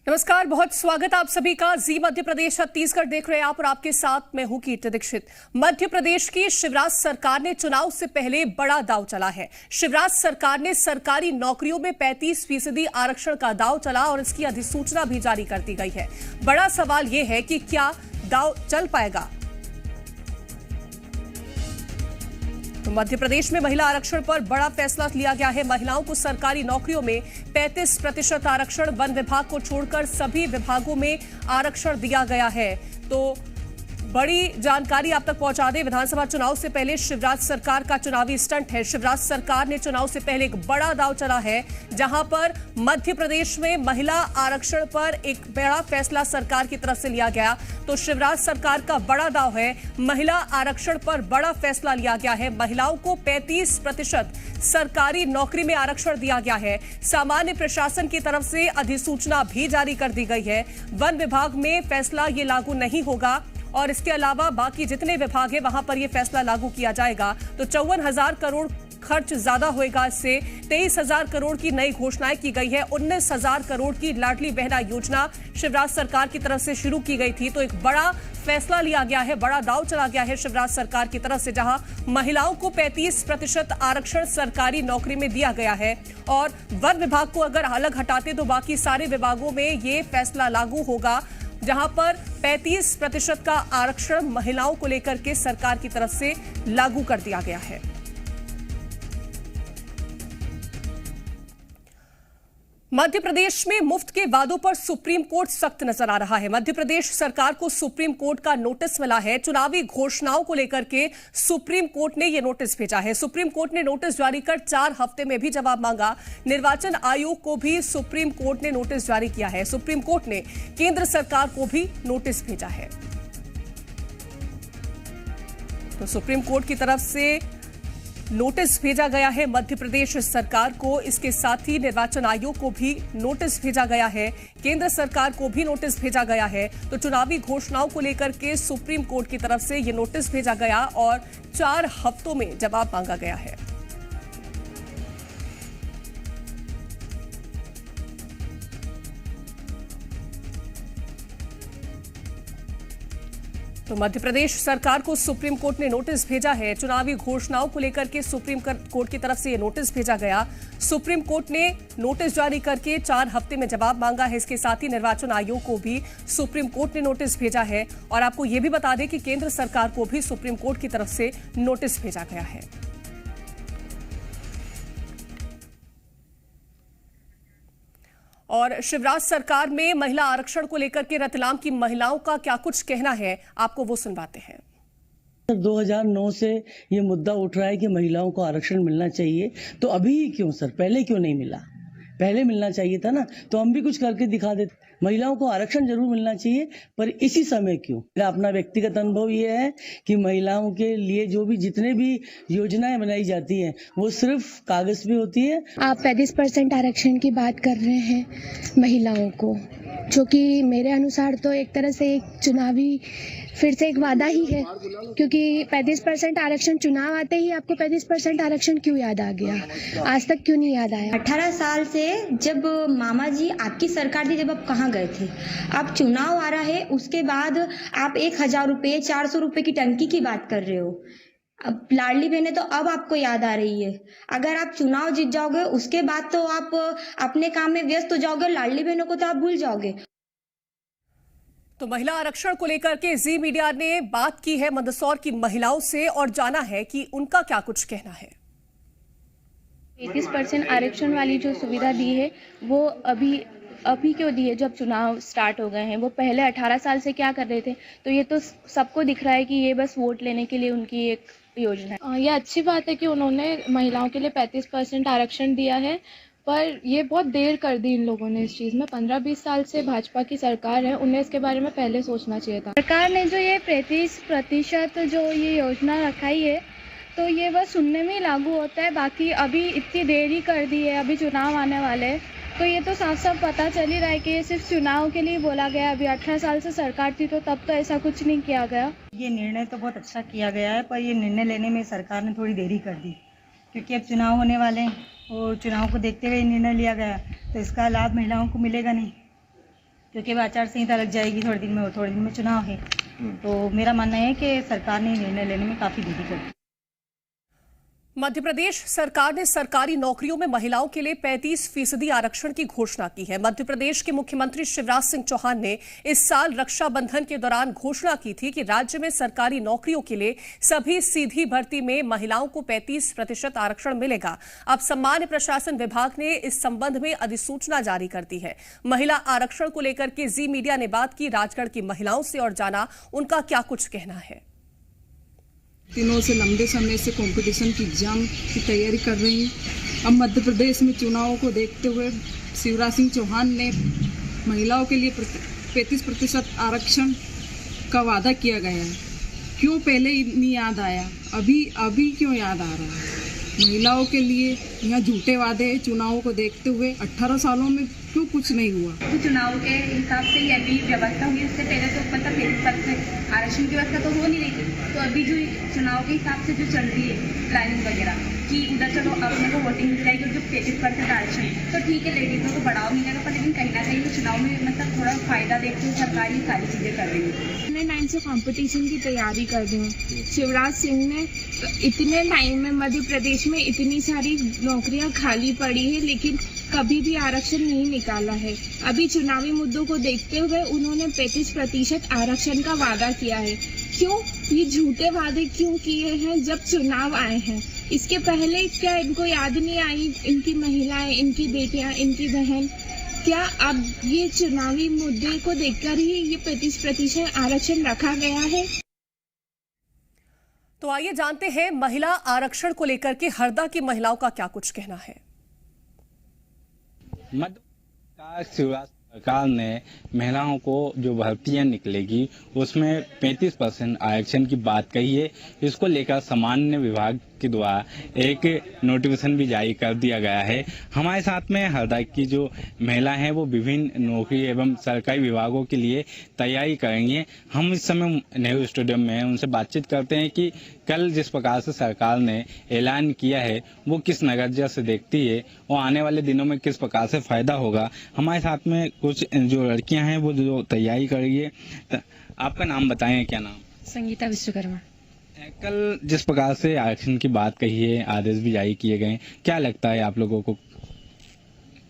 नमस्कार, बहुत स्वागत आप सभी का। जी मध्य प्रदेश छत्तीसगढ़ देख रहे हैं आप और आपके साथ मैं हूं कीर्ति दीक्षित। मध्य प्रदेश की शिवराज सरकार ने चुनाव से पहले बड़ा दांव चला है। शिवराज सरकार ने सरकारी नौकरियों में 35% आरक्षण का दांव चला और इसकी अधिसूचना भी जारी कर दी गई है। बड़ा सवाल यह है कि क्या दांव चल पाएगा। तो मध्य प्रदेश में महिला आरक्षण पर बड़ा फैसला लिया गया है। महिलाओं को सरकारी नौकरियों में 35% आरक्षण, वन विभाग को छोड़कर सभी विभागों में आरक्षण दिया गया है। तो बड़ी जानकारी आप तक पहुंचा दें। विधानसभा चुनाव से पहले शिवराज सरकार का चुनावी स्टंट है। शिवराज सरकार ने चुनाव से पहले एक बड़ा दांव चला है, जहां पर मध्य प्रदेश में महिला आरक्षण पर एक बड़ा फैसला सरकार की तरफ से लिया गया। तो शिवराज सरकार का बड़ा दांव है, महिला आरक्षण पर बड़ा फैसला लिया गया है। महिलाओं को 35% सरकारी नौकरी में आरक्षण दिया गया है। सामान्य प्रशासन की तरफ से अधिसूचना भी जारी कर दी गई है। वन विभाग में फैसला ये लागू नहीं होगा और इसके अलावा बाकी जितने विभाग हैं वहां पर यह फैसला लागू किया जाएगा। तो 54,000 करोड़ खर्च ज्यादा होएगा। इससे 23,000 करोड़ की नई घोषणाएं की गई है। 19,000 करोड़ की लाडली बहना योजना शिवराज सरकार की तरफ से शुरू की गई थी। तो एक बड़ा फैसला लिया गया है, बड़ा दांव चला गया है शिवराज सरकार की तरफ से, जहां महिलाओं को 35% आरक्षण सरकारी नौकरी में दिया गया है। और वन विभाग को अगर अलग हटाते तो बाकी सारे विभागों में ये फैसला लागू होगा, जहां पर 35% का आरक्षण महिलाओं को लेकर के सरकार की तरफ से लागू कर दिया गया है। मध्य प्रदेश में मुफ्त के वादों पर सुप्रीम कोर्ट सख्त नजर आ रहा है। मध्य प्रदेश सरकार को सुप्रीम कोर्ट का नोटिस मिला है। चुनावी घोषणाओं को लेकर के सुप्रीम कोर्ट ने यह नोटिस भेजा है। सुप्रीम कोर्ट ने नोटिस जारी कर 4 हफ्ते में भी जवाब मांगा। निर्वाचन आयोग को भी सुप्रीम कोर्ट ने नोटिस जारी किया है। सुप्रीम कोर्ट ने केंद्र सरकार को भी नोटिस भेजा है। तो सुप्रीम कोर्ट की तरफ से नोटिस भेजा गया है मध्य प्रदेश सरकार को। इसके साथ ही निर्वाचन आयोग को भी नोटिस भेजा गया है, केंद्र सरकार को भी नोटिस भेजा गया है। तो चुनावी घोषणाओं को लेकर के सुप्रीम कोर्ट की तरफ से यह नोटिस भेजा गया और 4 हफ्तों में जवाब मांगा गया है। तो मध्य प्रदेश सरकार को सुप्रीम कोर्ट ने नोटिस भेजा है। चुनावी घोषणाओं को लेकर के सुप्रीम कोर्ट की तरफ से यह नोटिस भेजा गया। सुप्रीम कोर्ट ने नोटिस जारी करके 4 हफ्ते में जवाब मांगा है। इसके साथ ही निर्वाचन आयोग को भी सुप्रीम कोर्ट ने नोटिस भेजा है। और आपको यह भी बता दें कि केंद्र सरकार को भी सुप्रीम कोर्ट की तरफ से नोटिस भेजा गया है। और शिवराज सरकार में महिला आरक्षण को लेकर के रतलाम की महिलाओं का क्या कुछ कहना है, आपको वो सुनवाते हैं। 2009 से ये मुद्दा उठ रहा है कि महिलाओं को आरक्षण मिलना चाहिए, तो अभी ही क्यों सर, पहले क्यों नहीं मिला? पहले मिलना चाहिए था ना, तो हम भी कुछ करके दिखा देते। महिलाओं को आरक्षण जरूर मिलना चाहिए, पर इसी समय क्यों? मेरा अपना व्यक्तिगत अनुभव ये है कि महिलाओं के लिए जो भी जितने भी योजनाएं बनाई जाती हैं वो सिर्फ कागज पे होती है। आप 35% आरक्षण की बात कर रहे हैं महिलाओं को, जो कि मेरे अनुसार तो एक तरह से एक चुनावी फिर से एक वादा ही है, क्योंकि 35% आरक्षण चुनाव आते ही आपको 35% आरक्षण क्यों याद आ गया? आज तक क्यों नहीं याद आया? 18 साल से जब मामा जी आपकी सरकार थी, जब आप कहाँ गए थे? अब चुनाव आ रहा है, उसके बाद आप 1,000 रुपये 400 रुपये की टंकी की बात कर रहे हो। अब लाडली बहनें तो अब आपको याद आ रही है। अगर आप चुनाव जीत जाओगे उसके बाद तो आप अपने काम में व्यस्त हो जाओगे, लाडली बहनों को तो आप भूल जाओगे। तो महिला आरक्षण को लेकर के जी मीडिया ने बात की है मंदसौर की महिलाओं से और जाना है कि उनका क्या कुछ कहना है। 35% आरक्षण वाली जो सुविधा दी है वो अभी क्यों दी है, जब चुनाव स्टार्ट हो गए हैं? वो पहले 18 साल से क्या कर रहे थे? तो ये तो सबको दिख रहा है कि ये बस वोट लेने के लिए उनकी एक योजना है। ये अच्छी बात है कि उन्होंने महिलाओं के लिए 35% आरक्षण दिया है, पर ये बहुत देर कर दी इन लोगों ने इस चीज़ में। 15-20 साल से भाजपा की सरकार है, उन्हें इसके बारे में पहले सोचना चाहिए था। सरकार ने जो ये 35% जो ये योजना रखाई है, तो ये बस सुनने में ही लागू होता है। बाकी अभी इतनी देरी कर दी है, अभी चुनाव आने वाले हैं, तो ये तो साफ साफ पता चल ही रहा है कि ये सिर्फ चुनाव के लिए बोला गया। अभी 18 साल से सरकार थी तो तब तो ऐसा कुछ नहीं किया गया। ये निर्णय तो बहुत अच्छा किया गया है, पर ये निर्णय लेने में सरकार ने थोड़ी देरी कर दी, क्योंकि अब चुनाव होने वाले हैं और चुनाव को देखते हुए निर्णय लिया गया, तो इसका लाभ महिलाओं को मिलेगा नहीं। क्योंकि अब आचार संहिता लग जाएगी थोड़े दिन में चुनाव है। तो मेरा मानना है कि सरकार ने निर्णय लेने में काफ़ी देरी कर दी। मध्य प्रदेश सरकार ने सरकारी नौकरियों में महिलाओं के लिए 35% आरक्षण की घोषणा की है। मध्य प्रदेश के मुख्यमंत्री शिवराज सिंह चौहान ने इस साल रक्षाबंधन के दौरान घोषणा की थी कि राज्य में सरकारी नौकरियों के लिए सभी सीधी भर्ती में महिलाओं को 35% आरक्षण मिलेगा। अब सामान्य प्रशासन विभाग ने इस संबंध में अधिसूचना जारी कर दी है। महिला आरक्षण को लेकर के जी मीडिया ने बात की राजगढ़ की महिलाओं से और जाना उनका क्या कुछ कहना है। दिनों से लंबे समय से कंपटीशन की एग्जाम की तैयारी कर रही हूँ। अब मध्य प्रदेश में चुनावों को देखते हुए शिवराज सिंह चौहान ने महिलाओं के लिए 35% आरक्षण का वादा किया गया है। क्यों पहले नहीं याद आया, अभी क्यों याद आ रहा है? महिलाओं के लिए यहाँ झूठे वादे हैं। चुनावों को देखते हुए 18 सालों में क्यों कुछ नहीं हुआ? तो चुनाव के हिसाब से ही अभी व्यवस्था हुई, उससे पहले तो 35% आरक्षण की व्यवस्था तो हो नहीं रही थी। तो अभी जो चुनाव के हिसाब से जो चल रही है प्लानिंग वगैरह कि उधर चलो अपने को वोटिंग मिल जाएगी, जो 35% आरक्षण तो ठीक है, लेडीजों को बढ़ावा मिलेगा, पर लेकिन कहीं ना कहीं तो चुनाव में मतलब थोड़ा फायदा देखते हुए सरकार ये सारी चीजें कर रही है। मैं 9 से कंपटीशन की तैयारी कर रही हूँ। शिवराज सिंह ने इतने टाइम में मध्य प्रदेश में इतनी सारी नौकरियां खाली पड़ी है, लेकिन कभी भी आरक्षण नहीं निकाला है। अभी चुनावी मुद्दों को देखते हुए उन्होंने 35% आरक्षण का वादा किया है। क्यों ये झूठे वादे क्यों किए हैं जब चुनाव आए हैं? इसके पहले क्या इनको याद नहीं आई? इनकी महिलाएं, इनकी बेटियां, इनकी बहन, क्या अब ये चुनावी मुद्दे को देखकर ही ये 35% आरक्षण रखा गया है? तो आइए जानते हैं महिला आरक्षण को लेकर के हरदा की महिलाओं का क्या कुछ कहना है। मध्य शिवराज सरकार ने महिलाओं को जो भर्तियां निकलेगी उसमें 35% आरक्षण की बात कही है। इसको लेकर सामान्य विभाग के द्वारा एक नोटिफिकेशन भी जारी कर दिया गया है। हमारे साथ में हरदा की जो महिला हैं वो विभिन्न नौकरी एवं सरकारी विभागों के लिए तैयारी करेंगी। हम इस समय नेहरू स्टेडियम में उनसे बातचीत करते हैं कि कल जिस प्रकार से सरकार ने ऐलान किया है वो किस नजरिए से देखती है और आने वाले दिनों में किस प्रकार से फायदा होगा। हमारे साथ में कुछ जो लड़कियां हैं वो जो तैयारी कर रही है। आपका नाम बताएं, क्या नाम? संगीता विश्वकर्मा। कल जिस प्रकार से आरक्षण की बात कही है, आदेश भी जारी किए गए, क्या लगता है आप लोगों को?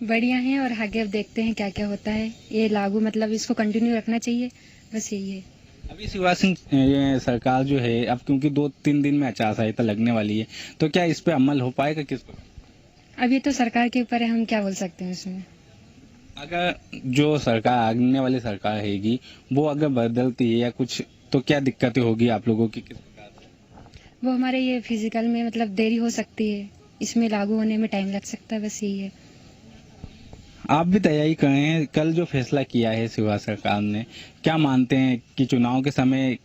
बढ़िया है और आगे अब देखते हैं क्या क्या होता है। ये लागू मतलब इसको कंटिन्यू रखना चाहिए, बस यही है। अभी शिवराज सिंह सरकार जो है अब क्योंकि 2-3 दिन में आचार संहिता लगने वाली है, तो क्या इस पे अमल हो पाएगा? किस पर? अब ये तो सरकार के ऊपर है, हम क्या बोल सकते हैं उसमें। अगर जो सरकार आने वाली सरकार रहेगी वो अगर बदलती है या कुछ, तो क्या दिक्कतें होगी आप लोगों की? किस प्रकार? वो हमारे ये फिजिकल में मतलब देरी हो सकती है, इसमें लागू होने में टाइम लग सकता है, बस यही है। आप भी तैयारी कर रहे हैं। कल जो फैसला किया है शिवराज सरकार ने, क्या मानते हैं कि चुनाव के समय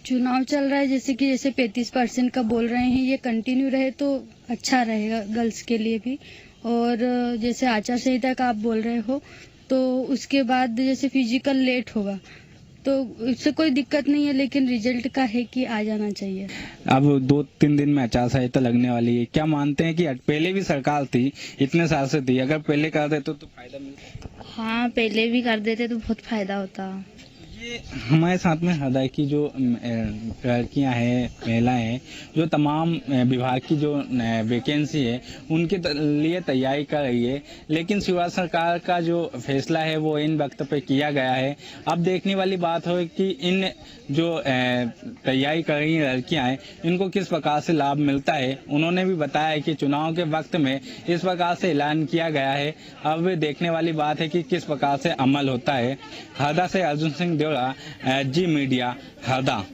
चुनाव चल रहा है जैसे 35% का बोल रहे हैं, ये कंटिन्यू रहे तो अच्छा रहेगा गर्ल्स के लिए भी। और जैसे आचार संहिता का आप बोल रहे हो तो उसके बाद जैसे फिजिकल लेट होगा तो इससे कोई दिक्कत नहीं है, लेकिन रिजल्ट का है कि आ जाना चाहिए। अब 2-3 दिन में आचार संहिता लगने वाली है, क्या मानते हैं कि पहले भी सरकार थी, इतने साल से थी, अगर पहले कर देते तो फायदा मिलता? हाँ, पहले भी कर देते तो बहुत फायदा होता। ये हमारे साथ में हरदा की जो लड़कियां हैं, महिलाएं हैं, जो तमाम विभाग की जो वैकेंसी है उनके लिए तैयारी कर रही है, लेकिन शिवराज सरकार का जो फैसला है वो इन वक्त पे किया गया है। अब देखने वाली बात हो कि इन जो तैयारी कर रही लड़कियां हैं इनको किस प्रकार से लाभ मिलता है। उन्होंने भी बताया कि चुनाव के वक्त में इस प्रकार से ऐलान किया गया है। अब देखने वाली बात है कि किस प्रकार से अमल होता है। हरदा से अर्जुन सिंह देवड़ा, जी मीडिया, हरदा।